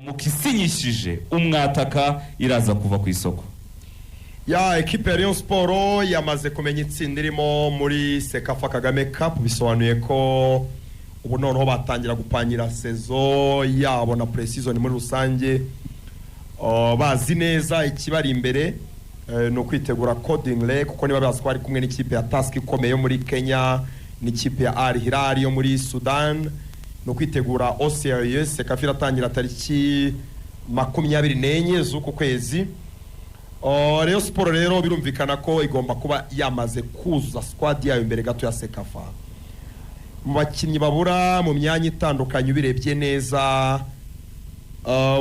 mukisinyishije umwataka iraza kuva ku isoko. Ya ekipe ya Rayon Sport yamaze kumenya itsinda irimo muri Sekafa Kagame Cup, bisobanuye ko ubu noneho batangira gupangira sezo yabo na pre-season muri rusange. Bazi neza ikibari imbere no kwitegura coding le, kuko niba bazi ko ari kumwe n'ikipe ya Task ikomeye muri Kenya n'ikipe ya Al Hilal yo muri Sudan, no kwitegura OCAE. Sekafa iratangira tariki 24 z'uku kwezi. Rayon Sport rero birumvikana ko igomba kuba yamaze kuzuza squad yayo imbere gato ya Sekafa. Mu bakinnyi babura mu myanya itandukanye ubirebye neza,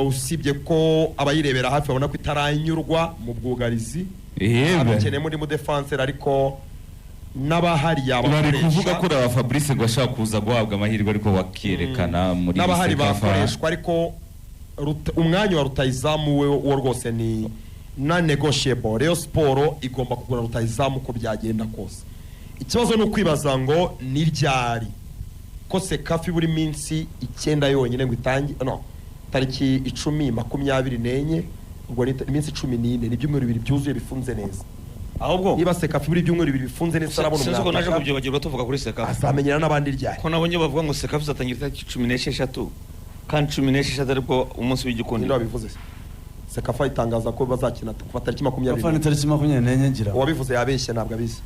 usibye ko abayirebera hafi babona ko itaranyurwa mu bwugarizi, abakeneye muri mu defenseur, ariko n'abahari bari kuvuga ko aba Fabrice ngo ashaka kuza guhabwa amahirwe ariko bakirekana muri n'abahari bakoreshwa, ariko umwanya wa rutayizamu we rwose ni non-negotiable. Rayon Sport igomba kugura rutayizamu ko byagenda kose. Ikibazo ni ukwibaza ngo ni ryari ko Sekafa buri minsi 9 yonyine ngo itangi tariki 10, 24, ubwo ni iminsi 14, ni byumweru 2 byuzuye bifunze neza. Ahubwo niba Sekafa buri byumweru 2 bifunze neza arabona umwaka. Siko naje kubyibagirwa tuvuga kuri Sekafa. Azamenyana n'abandi ryari. Ko nabonye bavuga ngo Sekafa zatangira tariki 16 kandi 16 ariko umunsi w'igikundi. Niba bivuze Sekafa itangaza ko bazakina kuva tariki 20. Bafana tariki 24 ngira. Wabivuze yabeshye ntabwo abizi.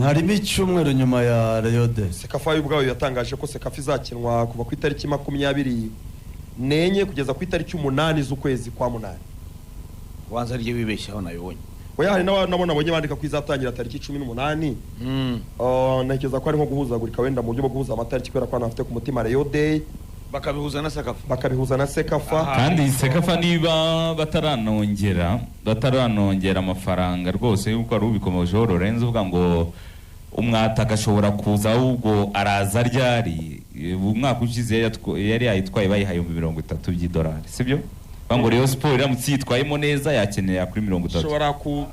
Harimo icyumweru nyuma ya Rayon de. Sekafa y'ubwayo yatangaje ko Sekafa izakinwa kuva ku itariki 24 kugeza ku itariki 8 z'ukwezi kwa 8. Wanza rye wibeshyaho nabibonye. Oya hari nabona abonye bandika ko izatangira tariki 18. Nakeza ko ari nko guhuzagurika wenda mu buryo bwo guhuza amatariki kubera ko anafite ku mutima Rayon Day, bakabihuza na Sekafa. Kandi Sekafa niba bataranongera amafaranga rwose yuko ari ubikomejeho Lorenzo uvuga ngo umwataka ashobora kuza ahubwo araza ryari. Umwaka ushize yari yayitwaye bayihaye $30,000, sibyo? Bango Rayon Sport iramutse yitwayemo neza yakeneye kuri 30. Ashobora ku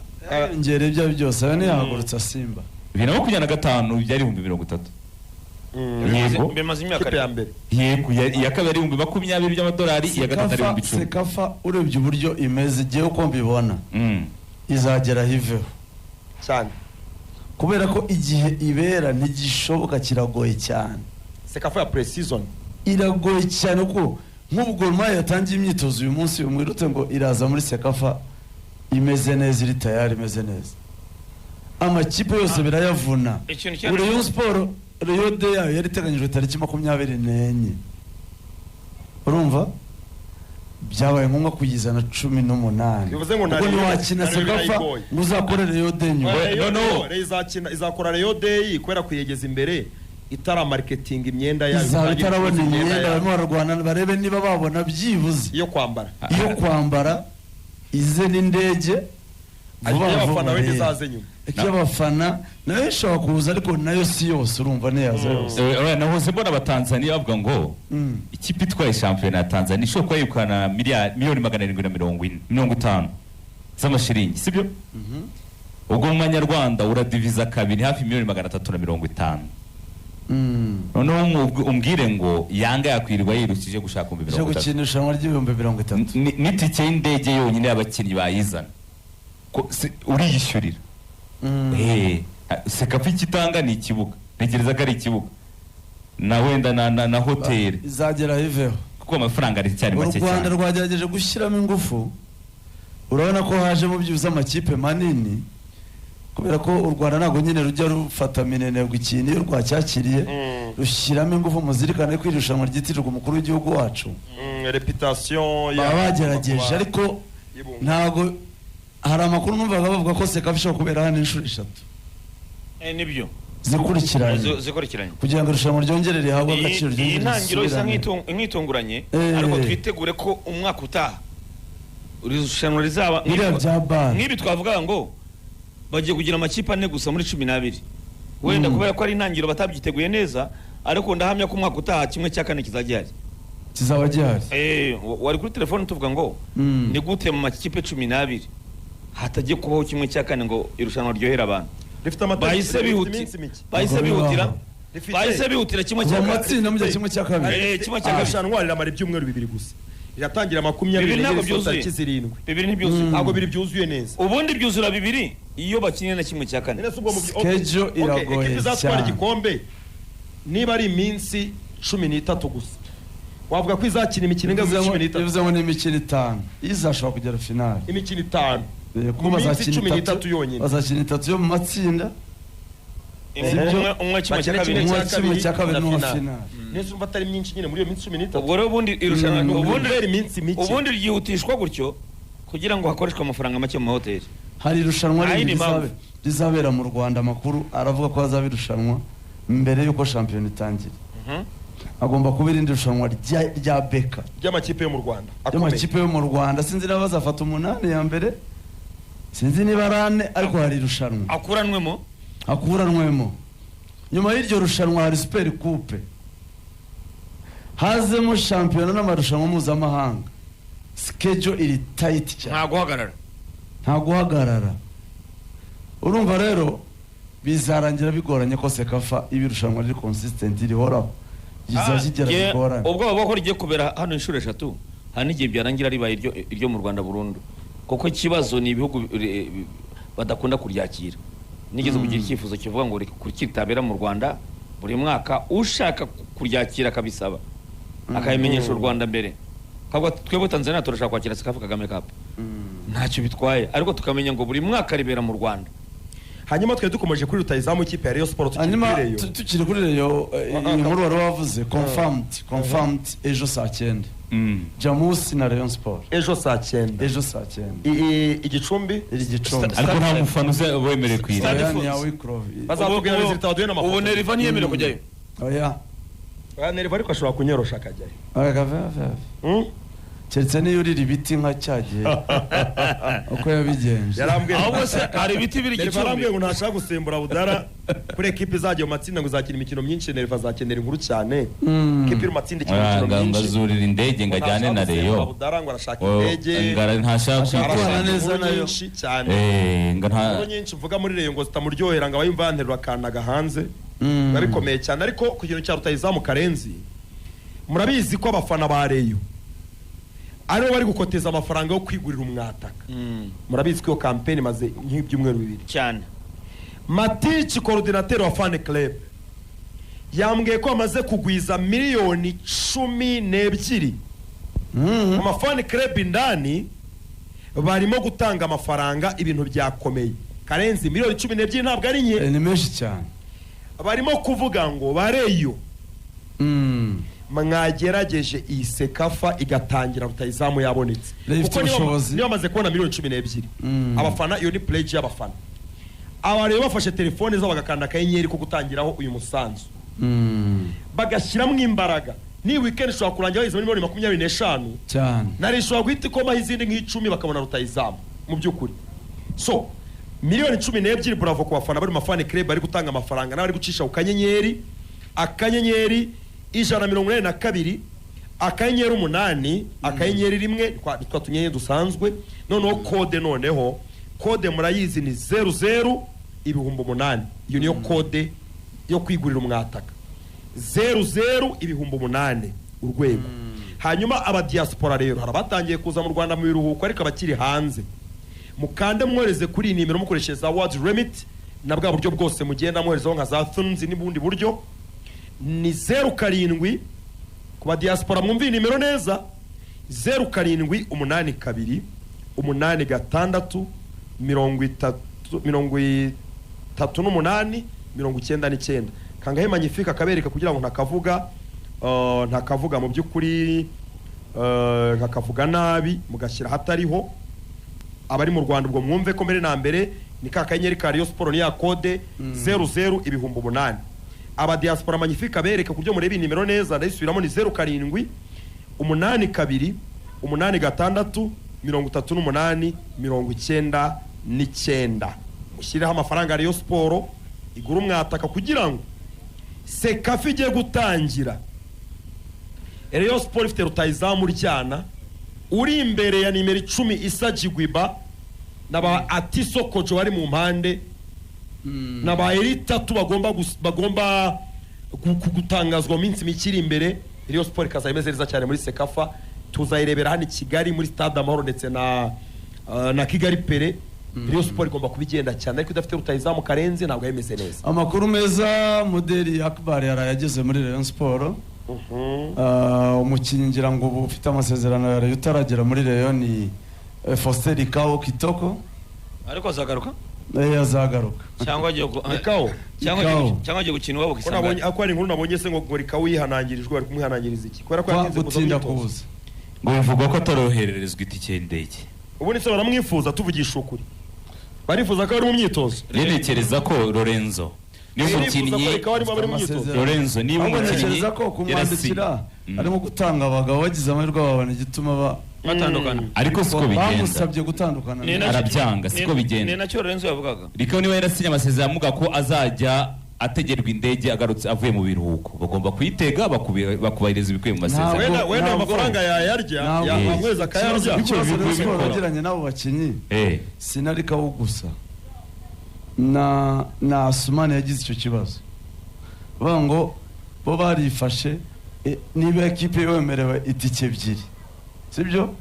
ngere ibyo byose ane yahagurutsa Simba 2025 byari 30. Yego bimaze imyaka ya mbere. Yego ya kabiri $20,000 by'amadolari, iya gatatu ari 10. Sekafa urebye uburyo imeze giye uko mbibona izagera hiveho cyane, kubera ko igihe ibera ntigishoboka, kiragoye cyane. Sekafa ya pre-season iragoye cyane ko nk'ubwo Maye yatangiye imyitozo uyu munsi umwirutse ngo iraza muri Sekafa imeze neza, iri tayari imeze neza. Amakipe yose birayavuna. Rayon Sport Rayon Day yayo yari iteganyijwe tariki 24. Urumva byabaye ngombwa kuyizana 18. bivuze ngo nari wakina Sekafa uzakora Rayon Day nyuma. izakora Rayon Day kubera kuyegeza imbere itara marketing imyenda yayo, itarabona imyenda barimo bararwana barebe niba babona byibuze iyo kwambara ize n'indege abafana wende zaze nyuma. Abafana nayo ishobora kuza ariko nayo si yose, urumva neza yose. Nahoze mbona abatanzania bavuga ngo ikipe itwaye shampiyona ya Tanzania ishobora kuba yirukana miliyoni 750 z'amashiringi, sibyo? Ubwo mu Manyarwanda uradiviza kabiri hafi $350. Noneho umbwire ngo Yanga yakwirirwa yirukije gushaka 30. Cyo gukinisha mu $30,000 n'itike y'indege yonyine y'abakinnyi bayizana ko uriyishyurira. Sekafa ikitanga ni ikibuga, ntegereza ko ari ikibuga na wenda na hoteli izagera hiveho kuko amafaranga ari cyane make cyane. U Rwanda rwagerageje gushyiramo ingufu, urabona ko haje mu byuza amakipe manini, kubera ko u Rwanda ntabwo nyine rujya rufata minenebwa ikintu iyo rwacyakiriye, rushyiramo ingufu. Muzirikane ko irushanwa ryitirirwa umukuru w'igihugu wacu, reputation bagerageje, ariko ntabwo hari amakuru numvaga bavuga ko Sekafa ishobora kubera hano inshuro 3. Nibyo zikurikiranye kugira ngo irushanwa ryongerere habwe agaciro. Iyi ntangiro isa nk'itunguranye, ariko twitegure ko umwaka utaha irushanwa rizaba nk'ibi twavuga ngo bagiye kugira amakipe 4 gusa muri 12. Wenda kubera ko ari intangiro batabyiteguye neza, ariko ndahamya ko umwaka utaha 1/4 kizagihari. Kizaba gihari. Wari kuri telefone tuvuga ngo ni gute mu makipe 12 hatagiye kubaho 1/4 ngo irushanwa ryohera abantu. Bahise bihutira kimwe cya matsinda mu gihe kimwe cya kabiri. Irushanwa riramara ibyumweru 2 gusa. iratangira 20 tariki 7 bibiri ntibyuzuye ntabwo biri byuzuye neza ubundi byuzura bibiri iyo bakinye na kimwe cya kane schedule iragoye ekipe izatwara cyane. igikombe niba ari iminsi 13 gusa wavuga ko izakina imikino ingaze 13 bivuze ngo ni imikino 5 izashobora kugera finale imikino 5 kuko mu minsi bazakina 13 yonyine bazakina 3 yo mu matsinda umwe kimwe cya kabiri kimwe cya kabiri no finale nese umva atari myinshi nyine muri iyo minsi 13 ubwo rero ubundi irushanwa ubundi iminsi mike ubundi ryihutishwa gutyo kugira ngo hakoreshwe amafaranga make mu mahoteli hari irushanwa Nta yindi mpamvu. rizabera mu Rwanda amakuru aravuga ko hazaba irushanwa mbere y'uko shampiyona itangira agomba kuba irindi rushanwa rya beka ry'amakipe yo mu Rwanda akomeye y'amakipe yo mu Rwanda sinzi niba bazafata 8 ya mbere sinzi niba arane ariko hari irushanwa akuranwemo nyuma y'iryo rushanwa hari super coupe hazemo shampiyona n'amarushanwa mpuzamahanga schedule iri tight cyane nta guhagarara urumva rero bizarangira bigoranye ko Sekafa ibirushanwa riri consistent rihoraho izazigera bigoranye ubwo baba rigiye kubera hano inshuro 3 hari n'igihe byarangira ribaye iryo mu Rwanda burundu kuko ikibazo ni ibihugu badakunda kuryakira nigeze kugira icyifuzo kivuga ngo kurikitabera mu Rwanda buri mwaka ushaka kuryakira kabisaba akayimenyesha u Rwanda mbere kabwa twebwe Tanzania turashaka kwakira Sekafa Kagame Cup ntacyo bitwaye ariko tukamenya ngo buri mwaka ribera mu Rwanda hanyuma twe dukomeje kuri rutayizamu ikipe ya Rayon Sport tukiri kuri Rayon inkuru wari wavuze confirmed ejo saa 9 Jamus na Rayon Sport ejo saa 9 igicumbi ariko nta mufana wemerewe kwira bazatubwira resultat baduye n'amafoto ubu Neriva ntiyemerewe kujyayo oya Neriva ariko ashobora kunyorosha akajyayo keretse niyo urira ibiti nka cyagiye uko yabigenje ahubwo se hari ibiti biri Gicumbi yarambwiye ngo ntashaka gusembura Budara kuri ekipe izajya mu matsinda ngo izakina imikino myinshi Neriva azakenera inkuru cyane ekipe iri mu matsinda ikina imikino myinshi ngazurira indege ngo ajyane na Rayon Budara ngo arashaka indege ntashaka kwitwara neza nayo cyane inkuru nyinshi mvuga muri Rayon ngo zitamuryohera ngo abayimvanterura akanaga hanze bikomeye cyane ariko ku kintu cya rutayizamu Karenzi murabizi ko abafana ba Rayon aribo bari gukoteza amafaranga yo kwigurira umwataka murabizi ko iyo campaign maze nk'ibyumweru 2 cyane Matici coordinateur wa fan club yambwiye ko amaze kugwiza miliyoni 12 mu fan club indani barimo gutanga amafaranga ibintu byakomeye Karenzi miliyoni 12 ntabwo ari nke ni menshi cyane barimo kuvuga ngo bareyo mwagerageje iyi Sekafa igatangira rutayizamu yabonetse kuko niyo bamaze kubona miliyoni 12 abafana iyo ni pledge y'abafana aba rero bafashe telefone zabo bagakanda akanyenyeri ko gutangiraho uyu musanzu bagashyiramo imbaraga ni weekend ishobora kurangira izo miliyoni 25 cyane nari ishobora guhita ikomaho izindi nk'icumi bakabona rutayizamu mu by'ukuri so miliyoni 12 bravo ku bafana bari mafane club bari gutanga amafaranga n'abari gucisha ukanyenyeri 142 akanyenyeri 8 akanyenyeri 1 twa tunyenyeri dusanzwe noneho code murayizi ni 00,800 iyo niyo code yo kwigurira umwataka 00,800 urwego hanyuma aba diaspora rero harabatangiye kuza mu Rwanda mu biruhuko ariko abakiri hanze mukande mworeze kuri nimero mukoresheje World Remit na bwa buryo bwose mugenda mwoherezaho nka za Thuns n'ubundi buryo ni 07 kuba diaspora mwumvi nimero neza 0782 86 38 kangahe magnifique akabereka kugira ngo ntakavuga mu by'ukuri nkakavuga nabi mugashyira hatariho abari mu Rwanda ubwo mwumve ko mbere na mbere ni kakanyenyeri ka Rayon Sport ni ya code 00,800 aba diaspora magnifique abereka kuryo murebe nimero neza ndayisubiramo ni 07 82 86 38 99 mushyiraho amafaranga Rayon Sport igura umwataka kugira ngo Sekafa igiye gutangira Rayon Sport ifite rutayizamu ryana uri imbere ya nimero 10 Isa Jigwiba naba Atisokojo bari mu mpande naba Eritatu bagomba gutangazwa minsi mikiri imbere Rayon Sport kaza imeze neza cyane muri Sekafa tuzayirebera hano i Kigali muri stade Amahoro ndetse na Kigali Pele. Rayon Sport igomba kubigenda cyane ariko idafite rutahizamu Karenzi ntabwo yemeze neza. Amakuru meza, Mudeli Akbar yarayageze muri Rayon Sport. Umukinnyi ngira ngo ufite amasezerano ya Rayon utaragera muri Rayon ni Faustin Rikao Kitoko. Ariko azagaruka? Azagaruka. Cyangwa agiye cyangwa agiye gukina wabo kisanga. Ko nabonye ako ari inkuru nabonye se ngo Rikao yihanangirijwe ari kumwihanangiriza iki? Kubera ko yatinze gutinda kuza. Ngo bivuga ko atorohererezwa itike y'indege. Ubu nise baramwifuza tuvugisha ukuri. Barifuza ko ari mu myitozo. Nekereza ko Lorenzo ni umukinnyi Lorenzo ni umukinnyi ko kumwandikira arimo gutanga abagabo bagize amahirwe babana igituma batandukana, ariko siko bigenda. Bamusabye gutandukana arabyanga, siko bigenda. Ni nacyo Lorenzo yavugaga. Rikao niwe yarasinye amasezerano amuga ko azajya ategerwa indege agarutse avuye mu biruhuko, bagomba kuyitega bakubahiriza ibikuye mu masezerano. Wenda amafaranga yayarya yamweza akayarya. Ikibazo bagiranye nabo bakinyi sinarikaho gusa na Asumani yagize icyo kibazo, bavuga ngo bo barifashe niba ekipe yemerewe itike ebyiri, sibyo?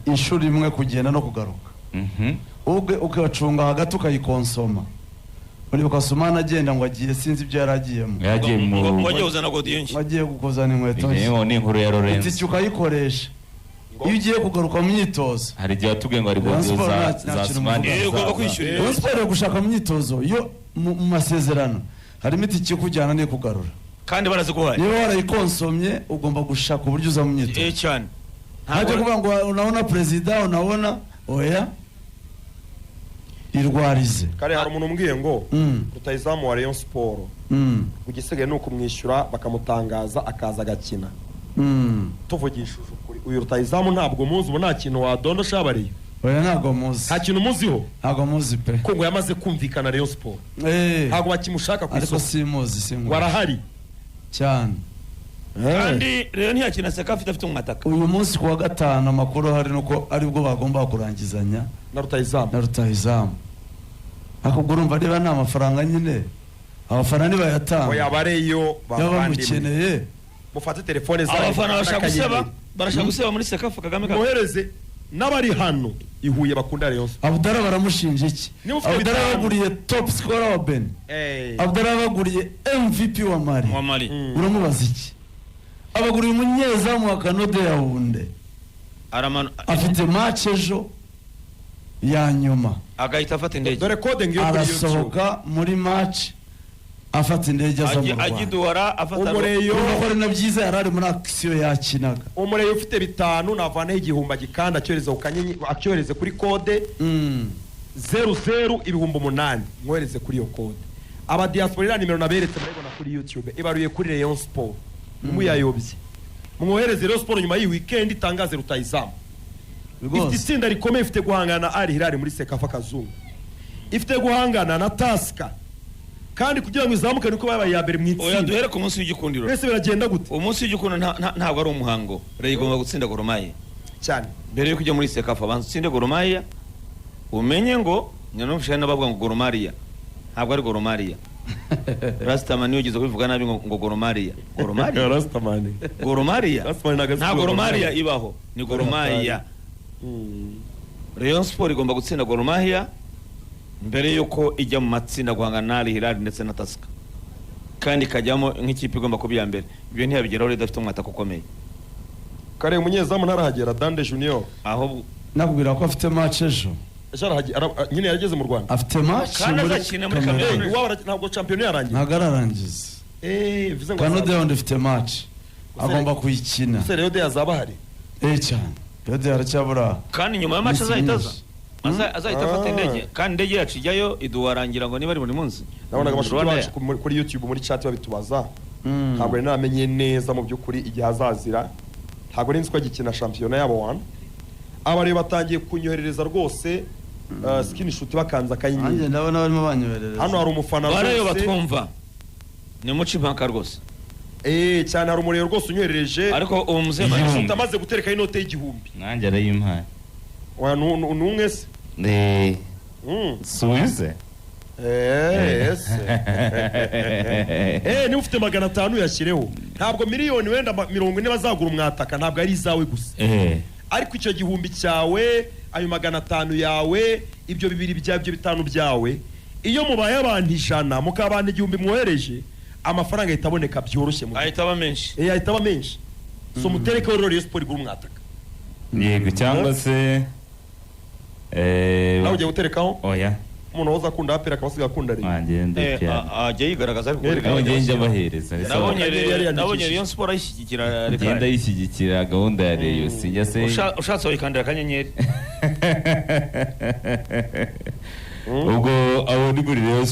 Inshuro imwe kugenda no kugaruka, ubwe ukacunga hagati ukayikonsoma. Muri Asumani agenda ngo agiye sinzi ibyo yaragiyemo, yagiye mu wagiye uzana godiyinshi, wagiye gukozana inkweto ni inkuru ya Lorenzo. Itike ukayikoresha iyo ugiye kugaruka mu myitozo. Hari igihe atubwiye ngo ari za Asumani ugomba kwishyura. Rayon Sport gushaka mu myitozo yo mu masezerano harimo itike kujyana ne kugarura, kandi baraziguhaye. Niba warayikonsomye ugomba gushaka uburyo uza mu myitozo cyane. Ntabwo kuvuga ngo unaona president unabona oya irwarize. Kare hari umuntu umbwiye ngo rutahizamu wa Rayon Sport ugisigaye nuko kumwishyura bakamutangaza akaza agakina. Tuvugishije ukuri uyu rutahizamu ntabwo muzi, ubu nta kintu wadondosha abariyo. Oya ntabwo muzi. Nta kintu muziho? Ntabwo muzi pe. Ko ngo yamaze kumvikana Rayon Sport. Ntabwo bakimushaka ku isoko. Ariko simuzi warahari cyane. Kandi rero ntiyakina Seka afite umwataka. Uyu munsi kuwa gatanu amakuru hari nuko aribwo bagomba kurangizanya na rutahizamu. Akubwo urumva niba nta mafaranga nyine abafana ni bayatanga. Oya bareyo bamukeneye. Mufate telefone za abafana barashaka guseba muri Seka Kagame ka. Muhereze n'abari hano ihuye bakunda Rayon Sport. Abdara baramushinja iki? Abdara baguriye top scorer wa Ben. Abdara baguriye MVP wa Mali. Uramubaza iki? Abaguriye umunyezamu wa Kanode Yaounde. Afite match ejo ya nyuma. Agahita afata indege. Dore code ngiyo kuri YouTube. Arasohoka muri match afata indege aza mu Rwanda. Agiduwara afata umureyo. Urabona na byiza yarari muri action yakinaga. Umureyo ufite 5 navana igihumba gikanda cyoreza ukanyenyi acyoreze kuri code 00,800 mwohereze kuri iyo code. Aba diaspora nimero naberetse murabona kuri YouTube ibaruye kuri Rayon Sport. Muyayobye. Mwohereze Rayon Sport nyuma yi weekend itangaze rutahizamu. Ifite itsinda rikomeye, ifite guhangana na Al Hilal muri Sekafa Kazungu, ifite guhangana na Taska, kandi kugira ngo izamuke nuko babaye ya mbere mu itsinda. Oya duhere ku munsi w'igikundiro. Mbese biragenda gute? Umunsi w'igikundiro ntabwo ari umuhango. Rayon igomba gutsinda Gor Mahia cyane mbere yo kujya muri Sekafa. Banza utsinde Gor Mahia umenye ngo nyanumvisha n'abavuga ngo Gor Mahia ntabwo ari Gor Mahia. Rastaman niyo gize kubivuga nabi ngo Gor Mahia. Gor Mahia Rastaman. Gor Mahia. Nta Gor Mahia ibaho, ni Gor Mahia. Rayon Sport igomba gutsinda Gor Mahia mbere yuko ijya mu matsinda guhangana na Al Hilal ndetse na Taska, kandi kajyamo nk'ikipe igomba kuba iya mbere. Ibyo ntiyabigeraho rero idafite umwataka ukomeye. Kare umunyezamu ntarahagera Dande Junior, aho nakubwira ko afite match ejo. Nyine yarageze mu Rwanda afite match muri Cameroon. Ntabwo champion yarangiye. Ntabwo ararangiza. Bivuze ngo Kanode Yaounde afite match agomba kuyikina. Se rero de azaba hari. Cyane. Yode aracyabura. Kandi nyuma ya match azahita afata indege, kandi indege yacu ijyayo iduwarangira ngo niba ari buri munsi. Nabonaga abashuti bacu kuri YouTube muri chat babitubaza. Ntabwo ari namenye neza mu by'ukuri igihe azazira. Ntabwo nzi ko agikina shampiyona yabo wana. Abari batangiye kunyoherereza rwose screenshot bakanza kayinyi. Anje ndabona barimo banyoherereza. Hano hari umufana rwose. Barayo batwumva. Ni muci impaka rwose. Cyane hari umuriro rwose unyohereje. Ariko uwo muzema utamaze gutereka inote y'igihumbi. Nanjye arayimpaye. Wa numwe se? Subize. ese niba ufite 500 yashyireho ntabwo miliyoni wenda 40 bazagura umwataka ntabwo ari izawe gusa ariko icyo gihumbi cyawe ayo 500 yawe ibyo bibiri byabyo 5 byawe iyo mubaye abantu 100 mukabana 1000 mwohereje amafaranga ahita aboneka byoroshye mu ahita aba menshi ahita aba menshi so mutereke rero Rayon Sport igura umwataka yego cyangwa se nawe ugiye guterekaho oya umuntu woza akunda apera akabasiga akunda Rayon wangende cyane ajya yigaragaza ariko ngende bahereza nabonye Rayon Sport ayishyigikira ngenda yishyigikira gahunda ya Rayon sinjya se ushatse wikandira akanyenyeri ubwo abo ni muri Rayon